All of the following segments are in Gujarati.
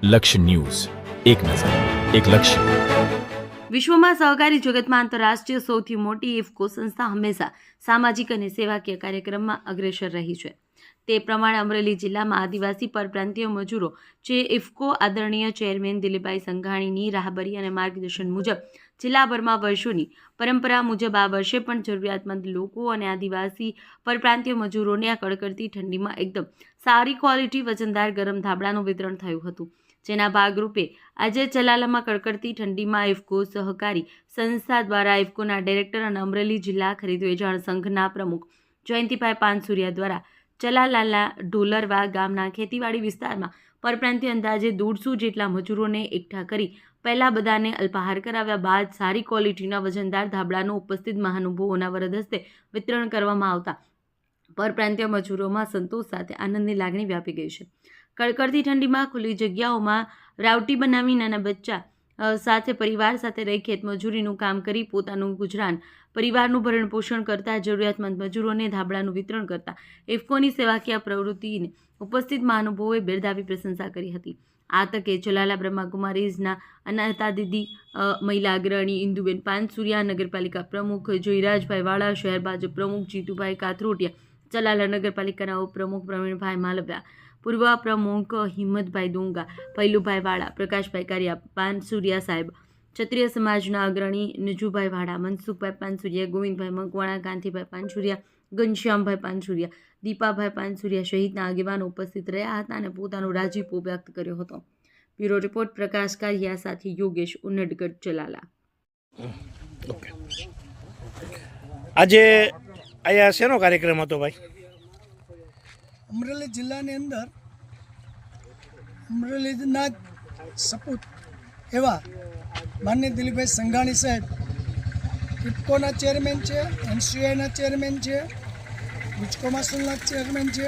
લક્ષ્ય ન્યૂઝ, એક નજર, એક લક્ષ્ય. વિશ્વમાં સહકારી જગતમાં આંતરરાષ્ટ્રીય સૌથી મોટી ઇફકો સંસ્થા હંમેશા સામાજિક અને સેવાકીય કાર્યક્રમમાં અગ્રેસર રહી છે. તે પ્રમાણે અમરેલી જિલ્લામાં આદિવાસી પરપ્રાંતીય મજૂરો જે ઇફકો આદરણીય ચેરમેન દિલીપભાઈ સંઘાણીની રાહબરી અને માર્ગદર્શન મુજબ જિલ્લાભરમાં વર્ષોની પરંપરા મુજબ આ વર્ષે પણ જરૂરિયાતમંદ લોકો અને આદિવાસી પરપ્રાંતીય મજૂરોને આ કડકડતી ઠંડીમાં એકદમ સારી ક્વોલિટી વજનદાર ગરમ ધાબળાનું વિતરણ થયું હતું. જેના ભાગરૂપે આજે ચલાલામાં કડકડતી ઠંડીમાં ઇફકો સહકારી સંસ્થા દ્વારા ઇફકોના ડાયરેક્ટર અને અમરેલી જિલ્લા ખરીદ વેચાણ સંઘના પ્રમુખ જયંતિભાઈ પાનસુરિયા દ્વારા ચલાલાના ઢોલરવા ગામના ખેતીવાડી વિસ્તારમાં પરપ્રાંતીય અંદાજે 150 જેટલા મજૂરોને એકઠા કરી પહેલા બધાને અલ્પાહાર કરાવ્યા બાદ સારી ક્વોલિટીના વજનદાર ધાબળાનું ઉપસ્થિત મહાનુભાવોના વરદ હસ્તે વિતરણ કરવામાં આવતા પરપ્રાંતીય મજૂરોમાં સંતોષ સાથે આનંદની લાગણી વ્યાપી ગઈ છે. કડકડતી ઠંડીમાં ખુલ્લી જગ્યાઓમાં રાવટી બનાવી નાના બચ્ચા સાથે પરિવાર સાથે રહી ખેતમજૂરીનું કામ કરી પોતાનું ગુજરાન પરિવારનું ભરણ પોષણ કરતા જરૂરિયાતમંદ મજૂરોને ધાબળાનું વિતરણ કરતા ઇફકોની સેવાકીય પ્રવૃત્તિને ઉપસ્થિત મહાનુભાવોએ બિરદાવી પ્રશંસા કરી હતી. આ તકે ચલાલા બ્રહ્માકુમારીઝના અનાતા દીદી મહિલા અગ્રણી ઇન્દુબેન પાનસુરિયા, નગરપાલિકા પ્રમુખ જોઈરાજભાઈ વાળા, શહેર ભાજપ પ્રમુખ જીતુભાઈ કાથરોટિયા, ચલાલા નગરપાલિકાના ઉપપ્રમુખ પ્રવીણભાઈ માલવ્યા, પૂર્વ પ્રમુખ હિંમતભાઈ ડોંગા, પૈલુભાઈ વાળા, પ્રકાશભાઈ કારિયા, પાનસુરિયા સાહેબ, ક્ષત્રિય સમાજના અગ્રણી નજુભાઈ વાળા, મનસુખભાઈ પાનસુરિયા, ગોવિંદભાઈ મકવાણા, કાંતિભાઈ પાનસુરિયા, ઘનશ્યામભાઈ પાનસુરિયા, દીપાભાઈ પાનસુરિયા સહિતના આગેવાનો ઉપસ્થિત રહ્યા હતા અને પોતાનો રાજીપો વ્યક્ત કર્યો હતો. બ્યુરો રિપોર્ટ પ્રકાશ કારિયા સાથે યોગેશ ઉનડગઢ, ચલાલા. આજે અહીંયા શેનો કાર્યક્રમ હતો ભાઈ? અમરેલી જિલ્લાની અંદર અમરેલીના સપૂત એવા માનનીય દિલીપભાઈ સંઘાણી સાહેબ ઇફકોના ચેરમેન છે, એનસીઆઈના ચેરમેન છે, ગુજકોમાસુલના ચેરમેન છે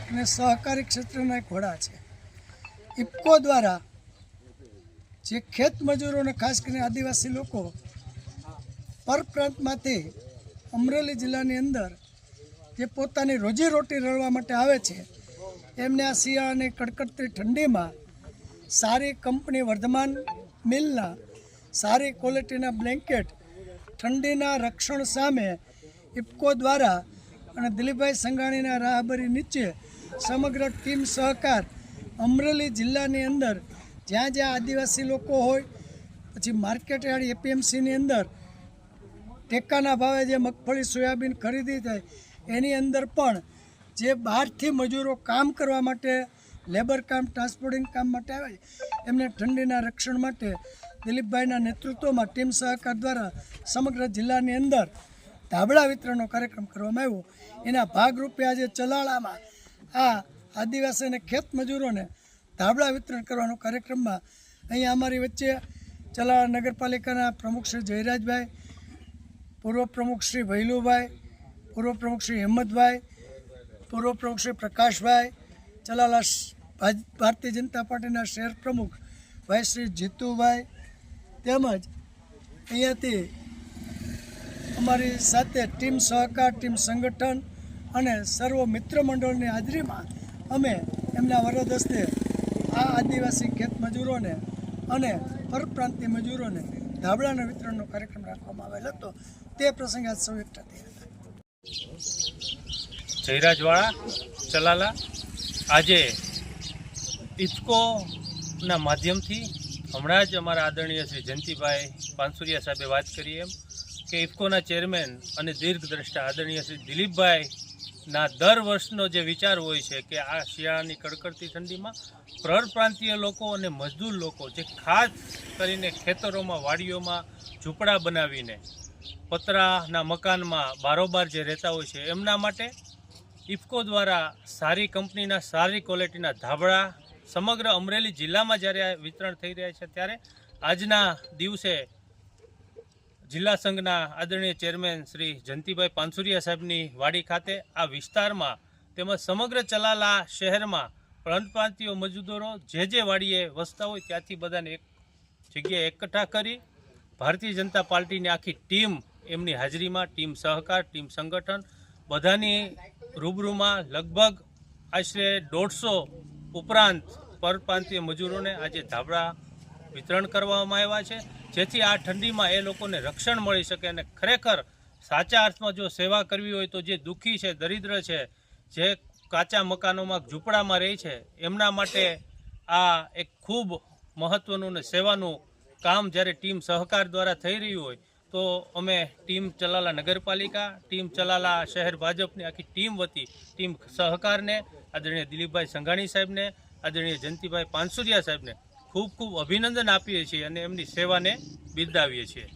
અને સહકારી ક્ષેત્રના ઘોડા છે. ઇફકો દ્વારા જે ખેત મજૂરોને ખાસ કરીને આદિવાસી લોકો પરપ્રાંતમાંથી અમરેલી જિલ્લાની અંદર જે પોતાની રોજીરોટી રળવા માટે આવે છે એમને આ શિયાળાની કડકડતી ઠંડીમાં સારી કંપની વર્ધમાન મિલના સારી ક્વોલિટીના બ્લેન્કેટ ઠંડીના રક્ષણ સામે ઇફકો દ્વારા અને દિલીપભાઈ સંઘાણીના રાહબરી નીચે સમગ્ર ટીમ સહકાર અમરેલી જિલ્લાની અંદર જ્યાં જ્યાં આદિવાસી લોકો હોય, પછી માર્કેટ યાર્ડ એપીએમસીની અંદર ટેકાના ભાવે જે મગફળી સોયાબીન ખરીદી થાય એની અંદર પણ જે બહારથી મજૂરો કામ કરવા માટે લેબર કામ, ટ્રાન્સપોર્ટિંગ કામ માટે આવે છે એમને ઠંડીના રક્ષણ માટે દિલીપભાઈના નેતૃત્વમાં ટીમ સહકાર દ્વારા સમગ્ર જિલ્લાની અંદર ધાબળા વિતરણનો કાર્યક્રમ કરવામાં આવ્યો. એના ભાગરૂપે આજે ચલાળામાં આ આદિવાસી અને ખેત મજૂરોને ધાબળા વિતરણ કરવાનો કાર્યક્રમમાં અહીંયા અમારી વચ્ચે ચલાળા નગરપાલિકાના પ્રમુખ શ્રી જયરાજભાઈ, પૂર્વ પ્રમુખ શ્રી ભૈલુભાઈ, પૂર્વ પ્રમુખ શ્રી હિંમતભાઈ, પૂર્વ પ્રમુખ શ્રી પ્રકાશભાઈ, ચલાલા ભારતીય જનતા પાર્ટીના શહેર પ્રમુખ ભાઈ શ્રી જીતુભાઈ, તેમજ અહીંયાથી અમારી સાથે ટીમ સહકાર, ટીમ સંગઠન અને સર્વ મિત્ર મંડળની હાજરીમાં અમે એમના વરદ હસ્તે આ આદિવાસી ખેત મજૂરોને અને પરપ્રાંતીય મજૂરોને ધાબળાના વિતરણનો કાર્યક્રમ રાખવામાં આવેલ હતો. તે પ્રસંગે આજ સૌ એકઠા થયા હતા. જયરાજવાળા, ચલાલા. આજે ઇફકોના માધ્યમથી હમણાં જ અમારા આદરણીય શ્રી જયંતિભાઈ પાનસુરિયા સાહેબે વાત કરી એમ કે ઇફકોના ચેરમેન અને દીર્ઘદ્રષ્ટા આદરણીય શ્રી દિલીપભાઈના દર વર્ષનો જે વિચાર હોય છે કે આ શિયાળાની કડકડતી ઠંડીમાં પરપ્રાંતીય લોકો અને મજદૂર લોકો જે ખાસ કરીને ખેતરોમાં, વાડીઓમાં ઝૂંપડા બનાવીને પતરાના મકાનમાં બારોબાર જે રહેતા હોય છે એમના માટે ઇફકો દ્વારા સારી કંપનીના સારી ક્વોલિટીના ધાબળા સમગ્ર અમરેલી જિલ્લામાં જ્યારે વિતરણ થઈ રહ્યા છે ત્યારે આજના દિવસે જિલ્લા સંઘના આદરણીય ચેરમેન શ્રી જયંતિભાઈ પાનસુરિયા સાહેબની વાડી ખાતે આ વિસ્તારમાં તેમજ સમગ્ર ચલાલા શહેરમાં પરપ્રાંતીય મજદૂરો જે વાડીએ વસતા હોય ત્યાંથી બધાને એક જગ્યાએ એકઠા કરી ભારતીય જનતા પાર્ટીની આખી ટીમ એમની હાજરીમાં ટીમ સહકાર, ટીમ સંગઠન બધાની રૂબરૂમાં લગભગ આશરે 150 ઉપરાંત પરપ્રાંતીય મજૂરોને આજે ધાબળા વિતરણ કરવામાં આવ્યા છે, જેથી આ ઠંડીમાં એ લોકોને રક્ષણ મળી શકે અને ખરેખર સાચા અર્થમાં જો સેવા કરવી હોય તો જે દુઃખી છે, દરિદ્ર છે, જે કાચા મકાનોમાં ઝૂંપડામાં રહે છે, એમના માટે આ એક ખૂબ મહત્ત્વનું ને સેવાનું કામ જ્યારે ટીમ સહકાર દ્વારા થઈ રહ્યું હોય તો અમે ટીમ ચલાલા નગરપાલિકા, ટીમ ચલાલા શહેર ભાજપની આખી ટીમ વતી ટીમ સહકારને, આદરણીય દિલીપભાઈ સંઘાણી સાહેબને, આદરણીય જયંતિભાઈ પાનસુરિયા સાહેબને ખૂબ ખૂબ અભિનંદન આપીએ છીએ અને એમની સેવાને બિરદાવીએ છીએ.